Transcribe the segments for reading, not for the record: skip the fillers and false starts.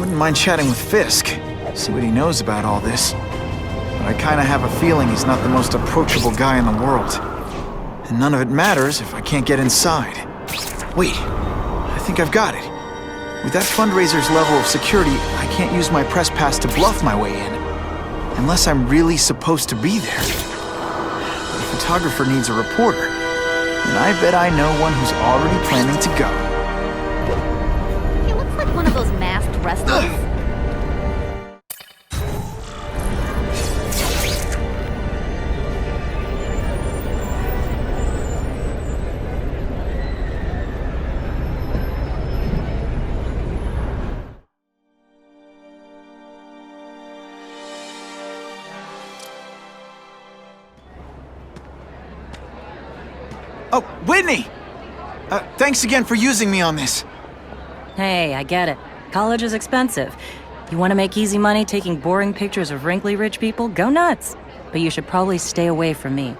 Wouldn't mind chatting with Fisk, see what he knows about all this. But I kinda have a feeling he's not the most approachable guy in the world. And none of it matters if I can't get inside. Wait, I think I've got it. With that fundraiser's level of security, I can't use my press pass to bluff my way in. Unless I'm really supposed to be there. The photographer needs a reporter, and I bet I know one who's already planning to go. He looks like one of those masked wrestlers. Oh, Whitney! Thanks again for using me on this. Hey, I get it. College is expensive. You want to make easy money taking boring pictures of wrinkly rich people? Go nuts. But you should probably stay away from me.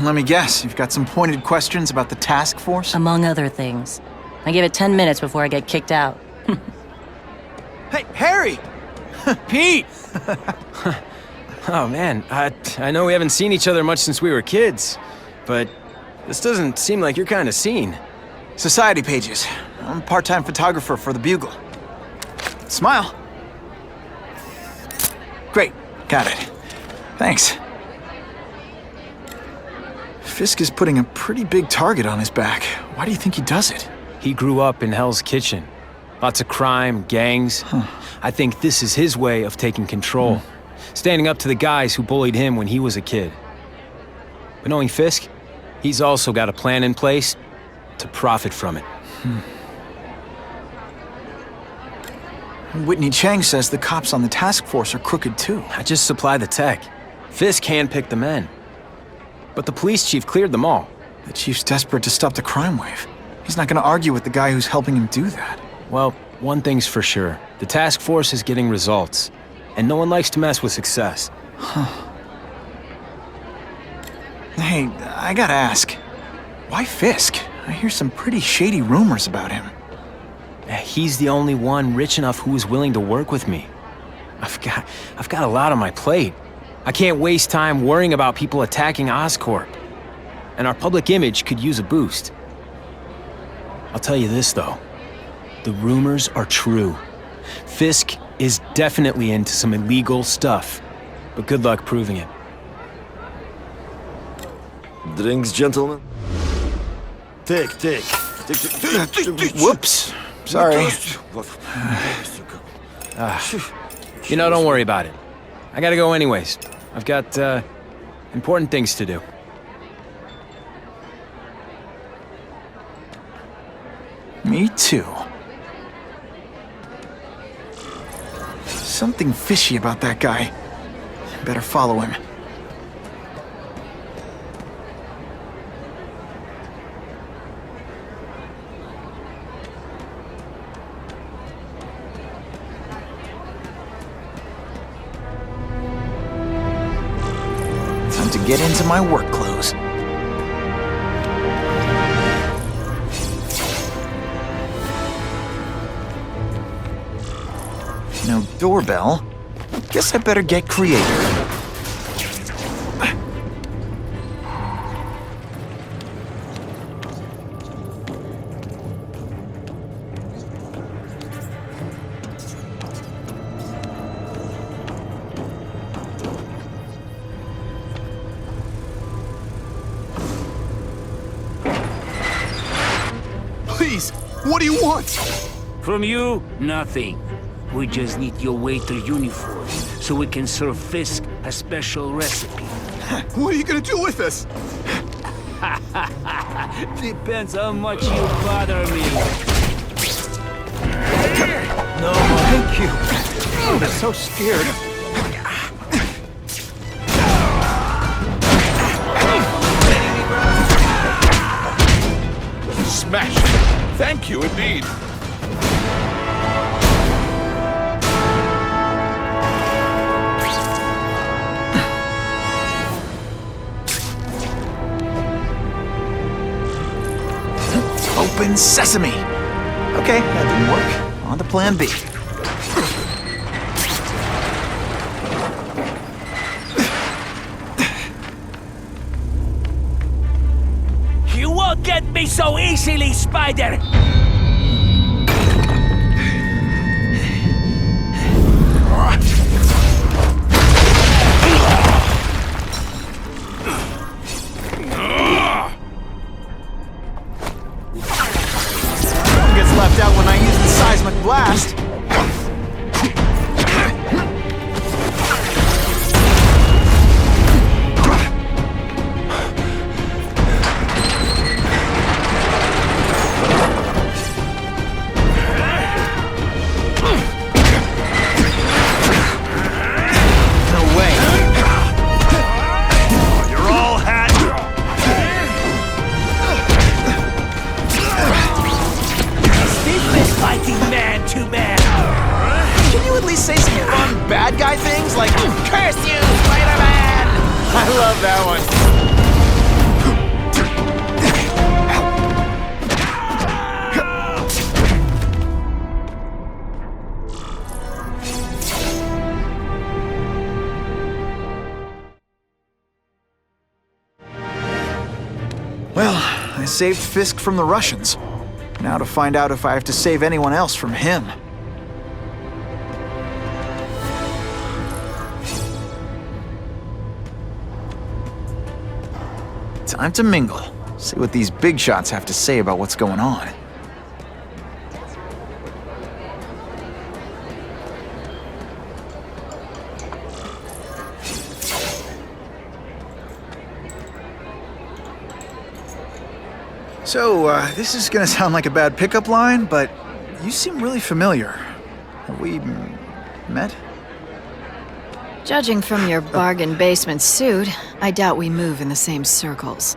Let me guess, you've got some pointed questions about the task force? Among other things. I give it 10 minutes before I get kicked out. Hey, Harry! Pete! Oh man, I know we haven't seen each other much since we were kids, but this doesn't seem like your kind of scene. Society pages. I'm a part-time photographer for the Bugle. Smile. Great, got it. Thanks. Fisk is putting a pretty big target on his back. Why do you think he does it? He grew up in Hell's Kitchen. Lots of crime, gangs. I think this is his way of taking control. Standing up to the guys who bullied him when he was a kid. But knowing Fisk, he's also got a plan in place to profit from it. Whitney Chang says the cops on the task force are crooked too. I just supply the tech. Fisk handpicked the men. But the police chief cleared them all. The chief's desperate to stop the crime wave. He's not gonna argue with the guy who's helping him do that. Well, one thing's for sure. The task force is getting results. And no one likes to mess with success. Hey, I gotta ask. Why Fisk? I hear some pretty shady rumors about him. He's the only one rich enough who is willing to work with me. I've got a lot on my plate. I can't waste time worrying about people attacking Oscorp. And our public image could use a boost. I'll tell you this, though. The rumors are true. Fisk is definitely into some illegal stuff. But good luck proving it. Drinks, gentlemen? Take. Whoops. Sorry. You know, don't worry about it. I gotta go anyways. I've got, important things to do. Me too. Something fishy about that guy. Better follow him. Time to get into my work clothes. No doorbell. Guess I better get creative. Please, what do you want? From you, nothing. We just need your waiter uniform, so we can serve Fisk a special recipe. What are you gonna do with us? Depends how much you bother me. No, thank you. I'm so scared. Smashed. Thank you indeed. Open sesame. Okay, that didn't work. On to plan B. get me so easily, Spider! One gets left out when I use the seismic blast. Say some fun bad guy things like "Curse you, Spider-Man!" I love that one. Well, I saved Fisk from the Russians. Now to find out if I have to save anyone else from him. Time to mingle. See what these big shots have to say about what's going on. So, this is gonna sound like a bad pickup line, but you seem really familiar. Have we met? Judging from your bargain basement suit, I doubt we move in the same circles.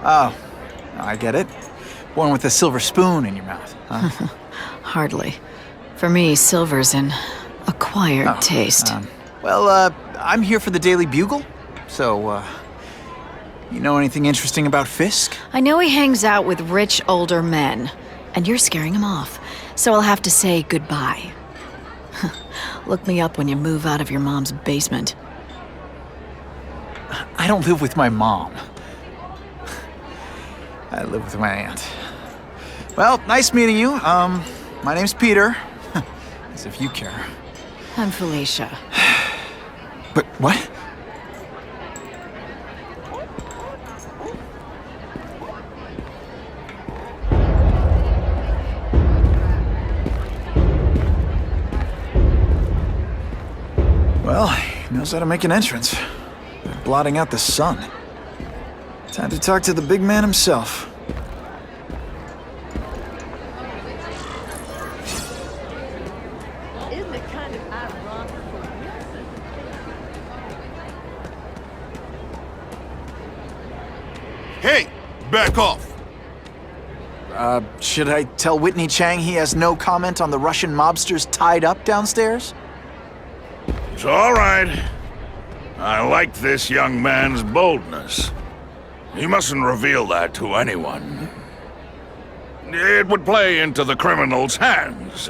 Oh, I get it. One with a silver spoon in your mouth, huh? Hardly. For me, silver's an acquired taste. Well, I'm here for the Daily Bugle, so, you know anything interesting about Fisk? I know he hangs out with rich older men, and you're scaring him off, so I'll have to say goodbye. Look me up when you move out of your mom's basement. I don't live with my mom. I live with my aunt. Well, nice meeting you. My name's Peter. As if you care. I'm Felicia. But what? Well, he knows how to make an entrance. By blotting out the sun. Time to talk to the big man himself. Isn't it kind of ironic? Hey, back off. Should I tell Whitney Chang he has no comment on the Russian mobsters tied up downstairs? It's all right. I like this young man's boldness. He mustn't reveal that to anyone. It would play into the criminals' hands.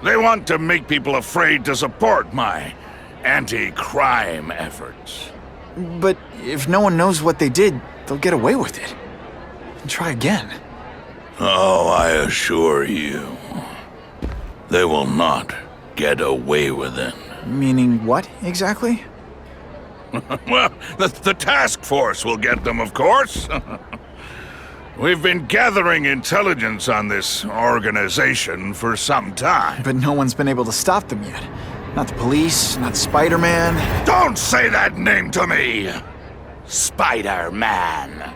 They want to make people afraid to support my anti-crime efforts. But if no one knows what they did, they'll get away with it. And try again. Oh, I assure you, they will not get away with it. Meaning what, exactly? Well, the task force will get them, of course. We've been gathering intelligence on this organization for some time. But no one's been able to stop them yet. Not the police, not Spider-Man. Don't say that name to me! Spider-Man.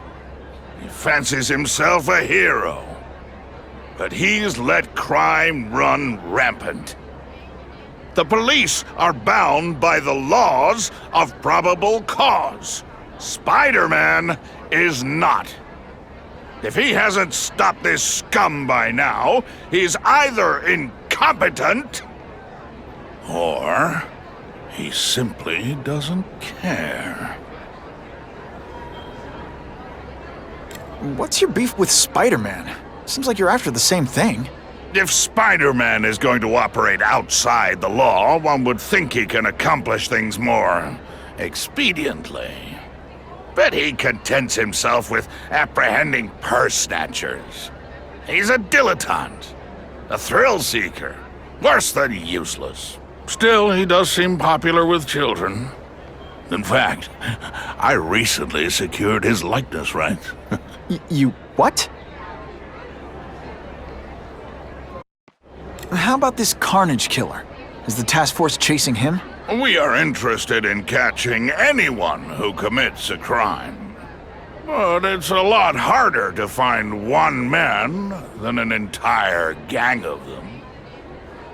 He fancies himself a hero. But he's let crime run rampant. The police are bound by the laws of probable cause. Spider-Man is not. If he hasn't stopped this scum by now, he's either incompetent or he simply doesn't care. What's your beef with Spider-Man? Seems like you're after the same thing. If Spider-Man is going to operate outside the law, one would think he can accomplish things more expediently. but he contents himself with apprehending purse snatchers. He's a dilettante, a thrill seeker, worse than useless. Still, he does seem popular with children. In fact, I recently secured his likeness rights. You what? How about this Carnage killer? Is the task force chasing him? We are interested in catching anyone who commits a crime. But it's a lot harder to find one man than an entire gang of them.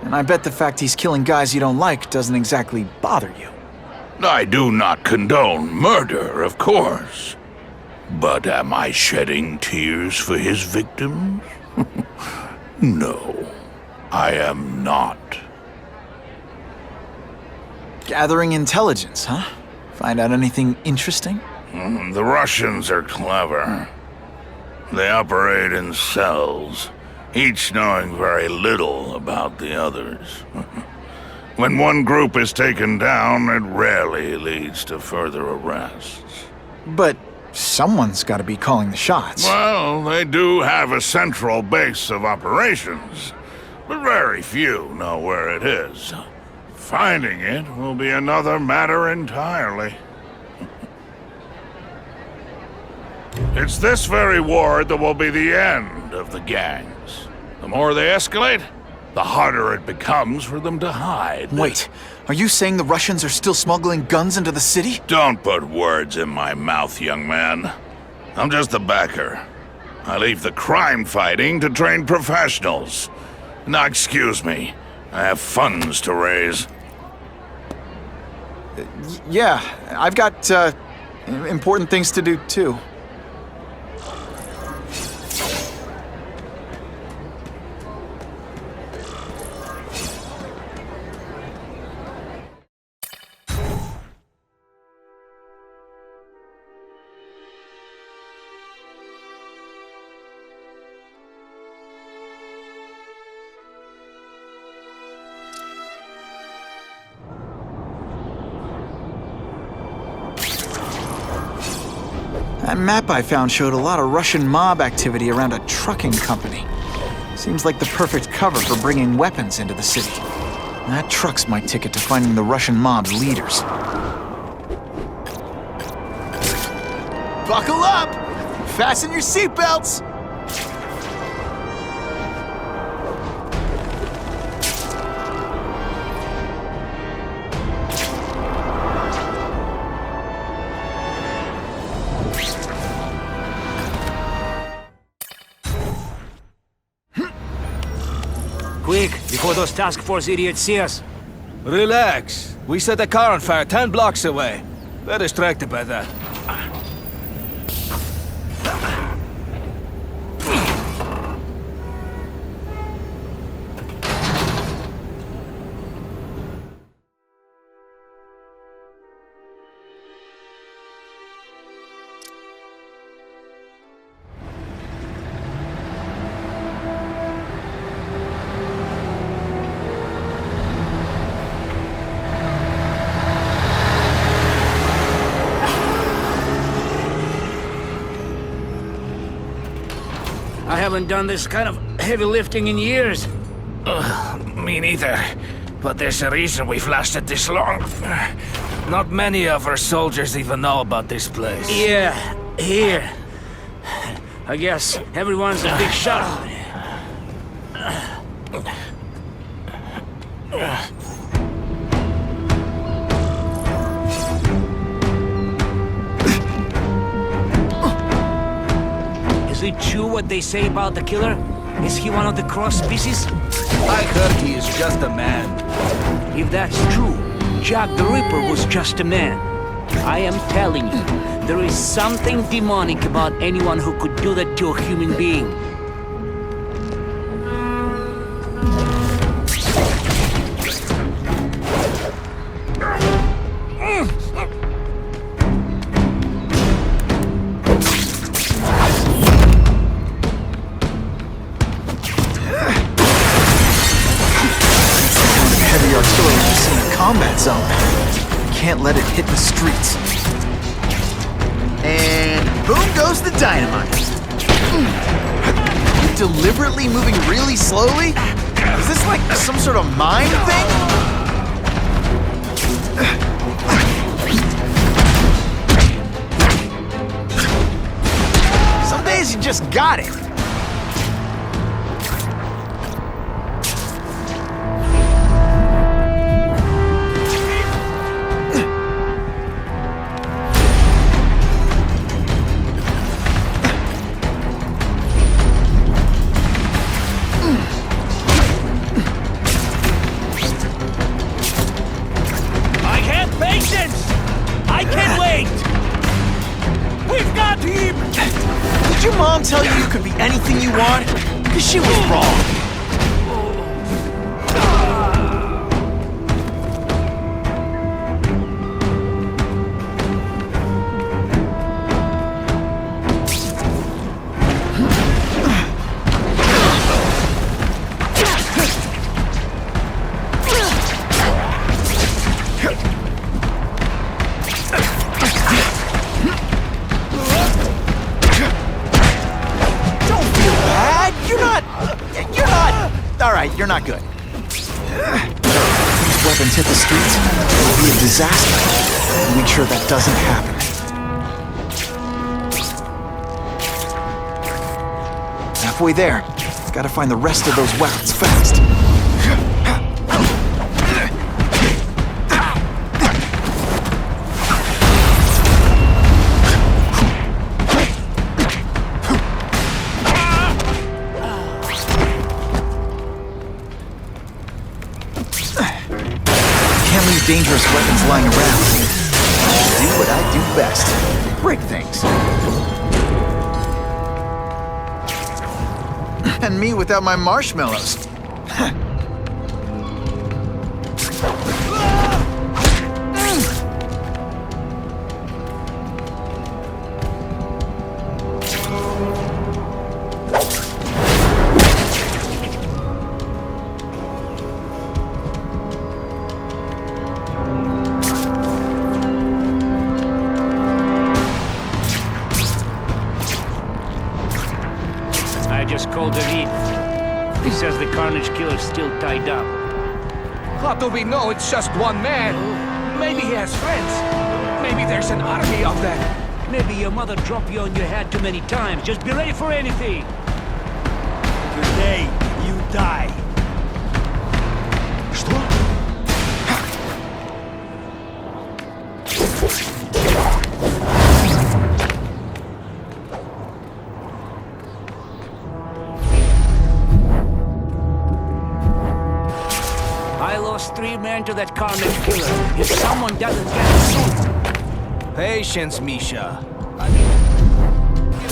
And I bet the fact he's killing guys you don't like doesn't exactly bother you. I do not condone murder, of course. But am I shedding tears for his victims? No, I am not. Gathering intelligence, huh? Find out anything interesting? The Russians are clever. They operate in cells, each knowing very little about the others. When one group is taken down, it rarely leads to further arrests. But someone's got to be calling the shots. Well, they do have a central base of operations, but very few know where it is. Finding it will be another matter entirely. It's this very war that will be the end of the gangs. The more they escalate, the harder it becomes for them to hide. Wait, are you saying the Russians are still smuggling guns into the city? Don't put words in my mouth, young man. I'm just a backer. I leave the crime fighting to trained professionals. Now, excuse me. I have funds to raise. Yeah, I've got, important things to do, too. That map I found showed a lot of Russian mob activity around a trucking company. Seems like the perfect cover for bringing weapons into the city. That truck's my ticket to finding the Russian mob's leaders. Buckle up! Fasten your seatbelts! Quick, before those task force idiots see us. Relax. We set a car on fire 10 blocks away. They're distracted by that. I haven't done this kind of heavy lifting in years. Me neither. But there's a reason we've lasted this long. Not many of our soldiers even know about this place. Yeah, here. I guess everyone's a big shot. Is it true what they say about the killer? Is he one of the cross species? I heard he is just a man. If that's true, Jack the Ripper was just a man. I am telling you, there is something demonic about anyone who could do that to a human being. Heavy artillery is in a combat zone. Can't let it hit the streets. And boom goes the dynamite. You deliberately moving really slowly? Is this like some sort of mind thing? Some days you just got it. Did your mom tell you you could be anything you want? Because she was wrong. Alright, you're not good. These weapons hit the streets, it'll be a disaster. Make sure that doesn't happen. Halfway there. Gotta find the rest of those weapons fast. Dangerous weapons lying around. Do what I do best. Break things. And me without my marshmallows. I just called David. He says the Carnage Killer's still tied up. How do we know it's just one man? Maybe he has friends. Maybe there's an army of them. Maybe your mother dropped you on your head too many times. Just be ready for anything. Today, you die. Что? I lost 3 men to that Carnage Killer. If someone doesn't get it soon... Patience, Misha.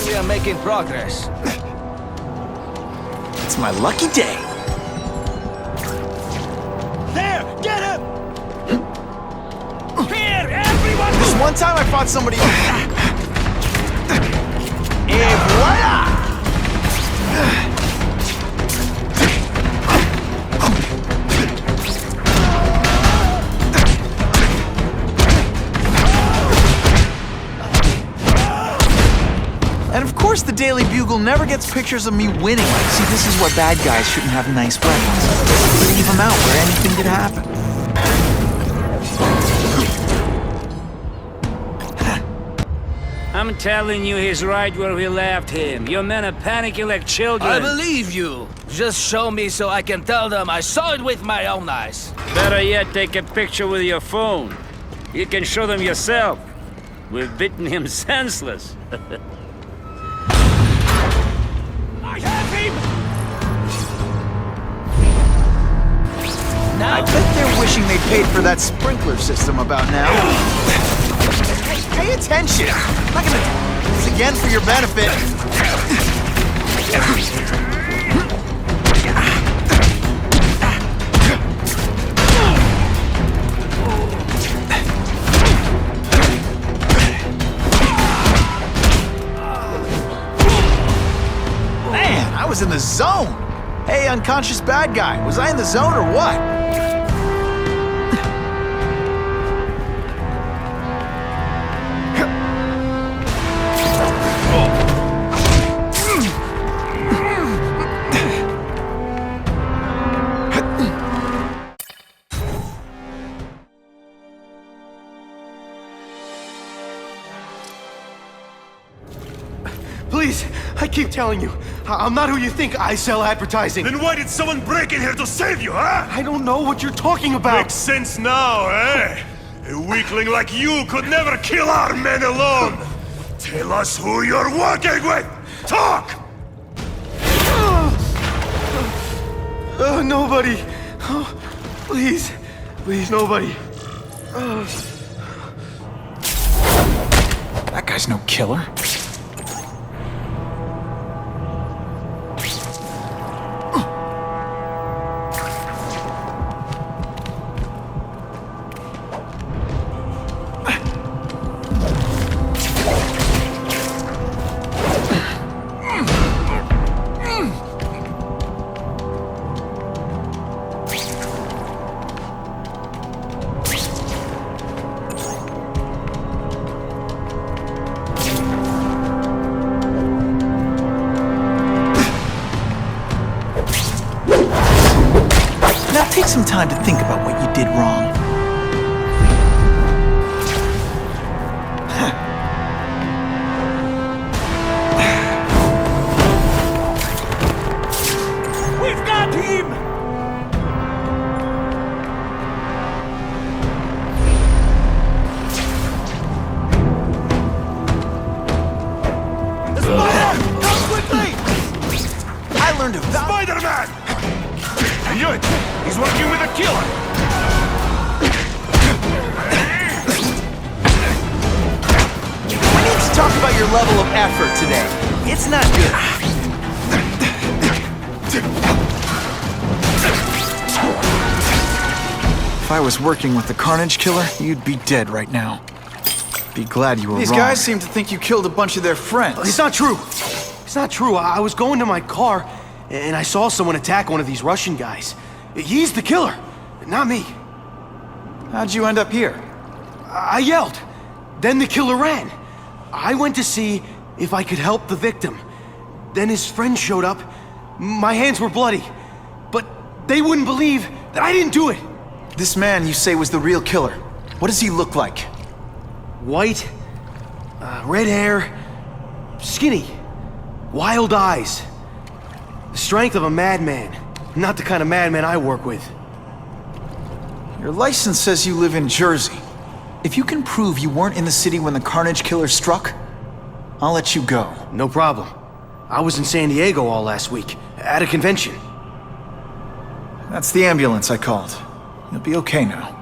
We are making progress. It's my lucky day. There! Get him! Here, everyone! This one time I fought somebody. Et voila! And of course the Daily Bugle never gets pictures of me winning. See, this is why bad guys shouldn't have nice weapons. Leave them out where anything could happen. I'm telling you, he's right where we left him. Your men are panicking like children. I believe you. Just show me so I can tell them I saw it with my own eyes. Better yet, take a picture with your phone. You can show them yourself. We've beaten him senseless. I have him! I bet they're wishing they paid for that sprinkler system about now. Hey, pay attention! I'm not gonna do this again for your benefit. Man, I was in the zone! Hey, unconscious bad guy, was I in the zone or what? Please, I keep telling you, I'm not who you think. I sell advertising. Then why did someone break in here to save you, huh? I don't know what you're talking about. Makes sense now, eh? A weakling like you could never kill our men alone. Tell us who you're working with. Talk! Nobody. Oh, please. Please, nobody. That guy's no killer. Now take some time to think about what you did wrong. We've got him! Come quickly! I learned a Spider-Man! I knew it! He's working with a killer! We need to talk about your level of effort today. It's not good. If I was working with the Carnage Killer, you'd be dead right now. Be glad you were wrong. These guys seem to think you killed a bunch of their friends. It's not true. It's not true. I was going to my car, and I saw someone attack one of these Russian guys. He's the killer, not me. How'd you end up here? I yelled. Then the killer ran. I went to see if I could help the victim. Then his friends showed up. My hands were bloody. But they wouldn't believe that I didn't do it. This man you say was the real killer. What does he look like? White, red hair, skinny, wild eyes. The strength of a madman. Not the kind of madman I work with. Your license says you live in Jersey. If you can prove you weren't in the city when the Carnage Killer struck, I'll let you go. No problem. I was in San Diego all last week, at a convention. That's the ambulance I called. You'll be okay now.